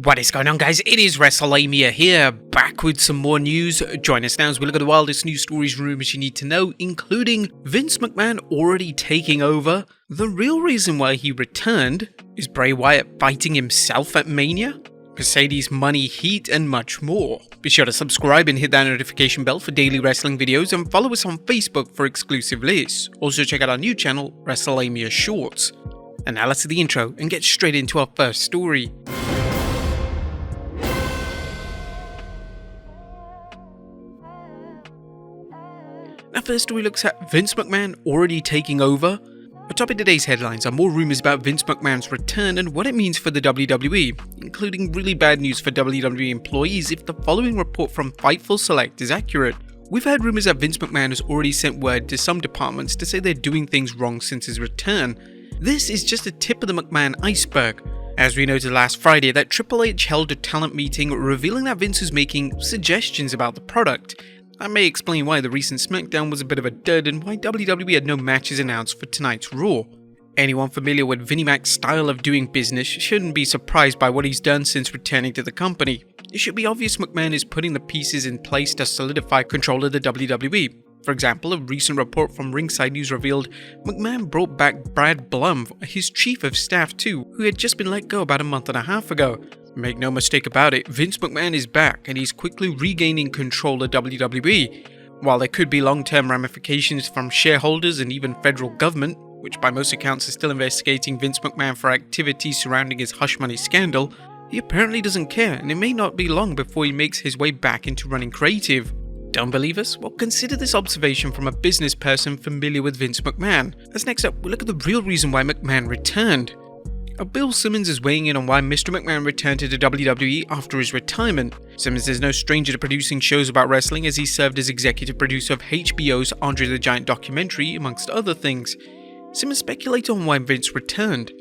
What is going on, guys? It is Wrestlelamia here, back with some more news. Join us now as we look at the wildest news stories and rumors you need to know, including Vince McMahon already taking over, the real reason why he returned, is Bray Wyatt fighting himself at Mania, Mercedes money, heat, and much more. Be sure to subscribe and hit that notification bell for daily wrestling videos, and follow us on Facebook for exclusive lists. Also check out our new channel, Wrestlelamia Shorts. And now let's do the intro and get straight into our first story. Our first story looks at Vince McMahon already taking over. Atop of today's headlines are more rumors about Vince McMahon's return and what it means for the WWE, including really bad news for WWE employees if the following report from Fightful Select is accurate. We've heard rumors that Vince McMahon has already sent word to some departments to say they're doing things wrong since his return. This is just the tip of the McMahon iceberg. As we noted last Friday, that Triple H held a talent meeting revealing that Vince was making suggestions about the product. That may explain why the recent SmackDown was a bit of a dud and why WWE had no matches announced for tonight's Raw. Anyone familiar with Vinnie Mac's style of doing business shouldn't be surprised by what he's done since returning to the company. It should be obvious McMahon is putting the pieces in place to solidify control of the WWE. For example, a recent report from Ringside News revealed McMahon brought back Brad Blum, his chief of staff too, who had just been let go about a month and a half ago. Make no mistake about it, Vince McMahon is back and he's quickly regaining control of WWE. While there could be long-term ramifications from shareholders and even federal government, which by most accounts is still investigating Vince McMahon for activities surrounding his hush money scandal, he apparently doesn't care, and it may not be long before he makes his way back into running creative. Don't believe us? Well, consider this observation from a business person familiar with Vince McMahon. As next up, we look at the real reason why McMahon returned. Bill Simmons is weighing in on why Mr. McMahon returned to the WWE after his retirement. Simmons is no stranger to producing shows about wrestling, as he served as executive producer of HBO's Andre the Giant documentary, amongst other things. Simmons speculated on why Vince returned.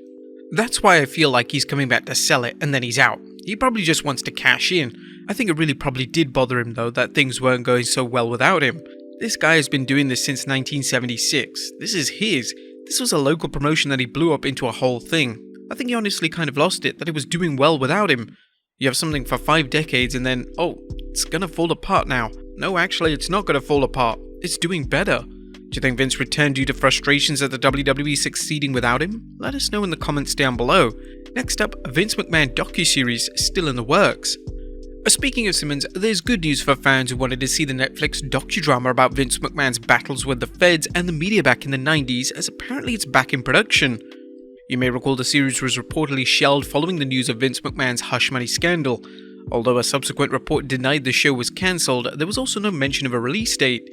That's why I feel like he's coming back to sell it and then he's out. He probably just wants to cash in. I think it really probably did bother him though that things weren't going so well without him. This guy has been doing this since 1976. This is his. This was a local promotion that he blew up into a whole thing. I think he honestly kind of lost it, that it was doing well without him. You have something for 5 decades and then, oh, it's gonna fall apart now. No, actually, it's not gonna fall apart. It's doing better. Do you think Vince returned due to frustrations at the WWE succeeding without him? Let us know in the comments down below. Next up, Vince McMahon Docuseries still in the works. Speaking of Simmons, there's good news for fans who wanted to see the Netflix docudrama about Vince McMahon's battles with the feds and the media back in the 90s, as apparently it's back in production. You may recall the series was reportedly shelved following the news of Vince McMahon's hush money scandal. Although a subsequent report denied the show was cancelled, there was also no mention of a release date.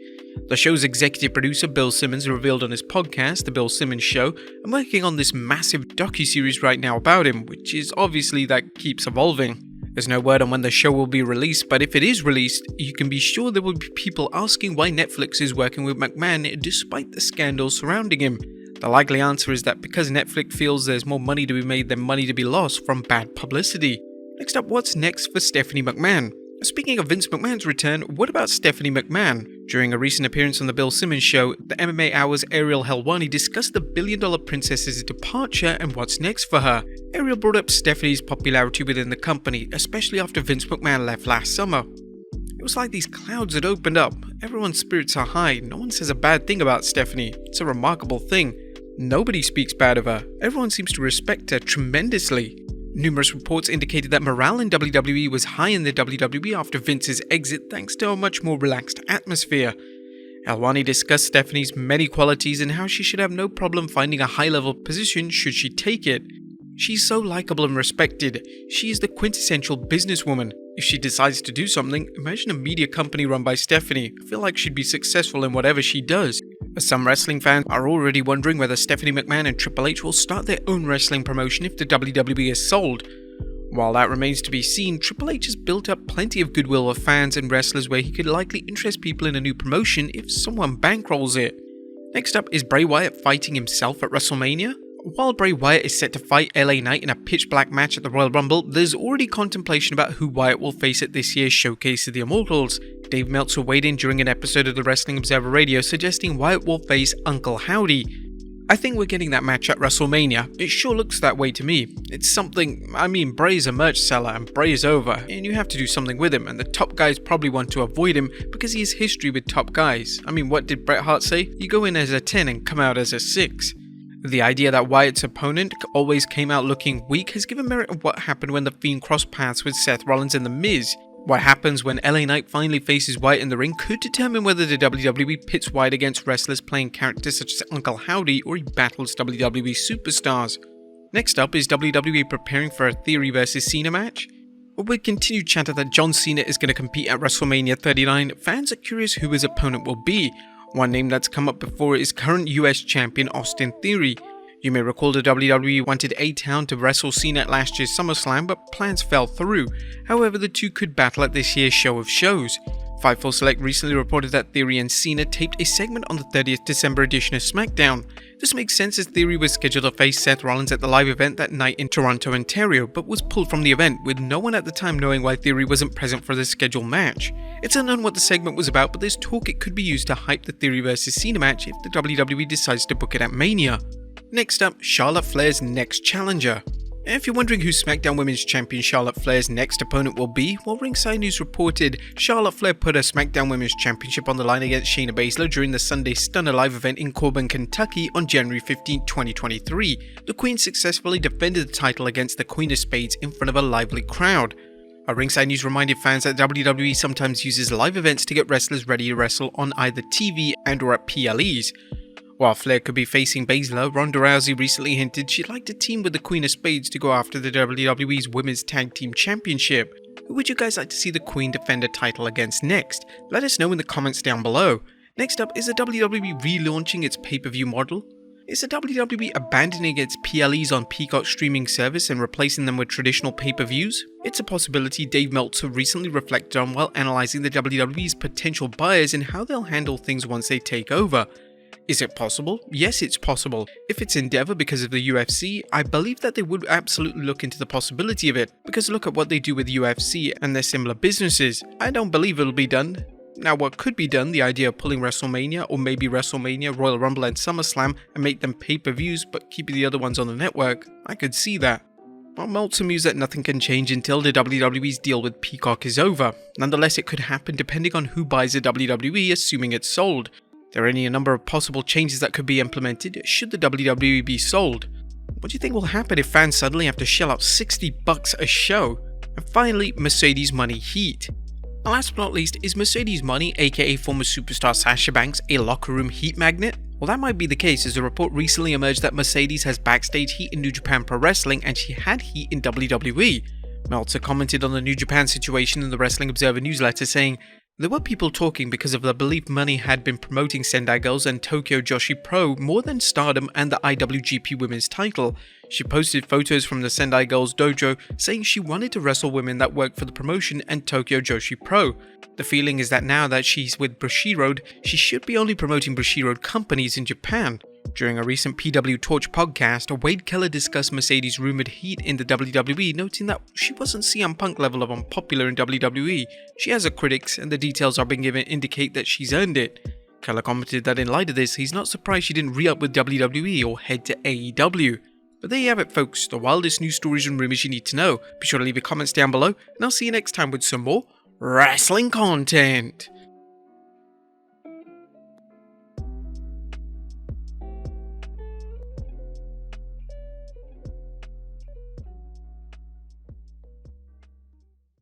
The show's executive producer Bill Simmons revealed on his podcast, The Bill Simmons Show, I'm working on this massive docuseries right now about him, which is obviously that keeps evolving. There's no word on when the show will be released, but if it is released, you can be sure there will be people asking why Netflix is working with McMahon despite the scandals surrounding him. The likely answer is that because Netflix feels there's more money to be made than money to be lost from bad publicity. Next up, what's next for Stephanie McMahon? Speaking of Vince McMahon's return, what about Stephanie McMahon? During a recent appearance on The Bill Simmons Show, the MMA Hour's Ariel Helwani discussed the billion-dollar princess's departure and what's next for her. Ariel brought up Stephanie's popularity within the company, especially after Vince McMahon left last summer. It was like these clouds had opened up. Everyone's spirits are high. No one says a bad thing about Stephanie. It's a remarkable thing. Nobody speaks bad of her. Everyone seems to respect her tremendously. Numerous reports indicated that morale in WWE was high in the WWE after Vince's exit thanks to a much more relaxed atmosphere. Helwani discussed Stephanie's many qualities and how she should have no problem finding a high-level position should she take it. She's so likable and respected. She is the quintessential businesswoman. If she decides to do something, imagine a media company run by Stephanie. I feel like she'd be successful in whatever she does. Some wrestling fans are already wondering whether Stephanie McMahon and Triple H will start their own wrestling promotion if the WWE is sold. While that remains to be seen, Triple H has built up plenty of goodwill with fans and wrestlers where he could likely interest people in a new promotion if someone bankrolls it. Next up is Bray Wyatt fighting himself at WrestleMania. While Bray Wyatt is set to fight LA Knight in a pitch-black match at the Royal Rumble, there's already contemplation about who Wyatt will face at this year's Showcase of the Immortals. Dave Meltzer weighed in during an episode of the Wrestling Observer Radio suggesting Wyatt will face Uncle Howdy. I think we're getting that match at WrestleMania. It sure looks that way to me. It's something, Bray's a merch seller and Bray is over, and you have to do something with him, and the top guys probably want to avoid him because he has history with top guys. What did Bret Hart say? You go in as a 10 and come out as a 6. The idea that Wyatt's opponent always came out looking weak has given merit of what happened when The Fiend crossed paths with Seth Rollins and The Miz. What happens when LA Knight finally faces Wyatt in the ring could determine whether the WWE pits Wyatt against wrestlers playing characters such as Uncle Howdy, or he battles WWE superstars. Next up is WWE preparing for a Theory vs Cena match. With continued chatter that John Cena is going to compete at WrestleMania 39, fans are curious who his opponent will be. One name that's come up before is current US champion Austin Theory. You may recall the WWE wanted A-Town to wrestle Cena at last year's SummerSlam, but plans fell through. However, the two could battle at this year's Show of Shows. Fightful Select recently reported that Theory and Cena taped a segment on the 30th December edition of SmackDown. This makes sense as Theory was scheduled to face Seth Rollins at the live event that night in Toronto, Ontario, but was pulled from the event, with no one at the time knowing why Theory wasn't present for the scheduled match. It's unknown what the segment was about, but there's talk it could be used to hype the Theory vs Cena match if the WWE decides to book it at Mania. Next up, Charlotte Flair's next challenger. If you're wondering who SmackDown Women's Champion Charlotte Flair's next opponent will be, well, Ringside News reported Charlotte Flair put her SmackDown Women's Championship on the line against Shayna Baszler during the Sunday Stunner live event in Corbin, Kentucky on January 15, 2023. The Queen successfully defended the title against the Queen of Spades in front of a lively crowd. Ringside News reminded fans that WWE sometimes uses live events to get wrestlers ready to wrestle on either TV and or at PLEs. While Flair could be facing Baszler, Ronda Rousey recently hinted she'd like to team with the Queen of Spades to go after the WWE's Women's Tag Team Championship. Who would you guys like to see the Queen defend a title against next? Let us know in the comments down below. Next up, is the WWE relaunching its pay-per-view model? Is the WWE abandoning its PLEs on Peacock streaming service and replacing them with traditional pay-per-views? It's a possibility Dave Meltzer recently reflected on while analysing the WWE's potential buyers and how they'll handle things once they take over. Is it possible? Yes, it's possible. If it's endeavor because of the UFC, I believe that they would absolutely look into the possibility of it, because look at what they do with UFC and their similar businesses. I don't believe it'll be done. Now, what could be done, the idea of pulling WrestleMania, or maybe WrestleMania, Royal Rumble and SummerSlam, and make them pay-per-views but keeping the other ones on the network, I could see that. Well, Meltzer mused that nothing can change until the WWE's deal with Peacock is over. Nonetheless, it could happen depending on who buys the WWE, assuming it's sold. There are any number of possible changes that could be implemented should the WWE be sold. What do you think will happen if fans suddenly have to shell out $60 a show? And finally, Mercedes Money Heat. Last but not least, is Mercedes Money, aka former superstar Sasha Banks, a locker room heat magnet? Well, that might be the case, as a report recently emerged that Mercedes has backstage heat in New Japan Pro Wrestling and she had heat in WWE. Meltzer commented on the New Japan situation in the Wrestling Observer newsletter, saying, "There were people talking because of the belief Money had been promoting Sendai Girls and Tokyo Joshi Pro more than Stardom and the IWGP Women's title. She posted photos from the Sendai Girls dojo saying she wanted to wrestle women that work for the promotion and Tokyo Joshi Pro. The feeling is that now that she's with Bushiroad, she should be only promoting Bushiroad companies in Japan." During a recent PW Torch podcast, Wade Keller discussed Mercedes' rumored heat in the WWE, noting that she wasn't CM Punk level of unpopular in WWE. She has her critics, and the details are being given indicate that she's earned it. Keller commented that in light of this, he's not surprised she didn't re-up with WWE or head to AEW. But there you have it, folks, the wildest news stories and rumors you need to know. Be sure to leave your comments down below, and I'll see you next time with some more wrestling content.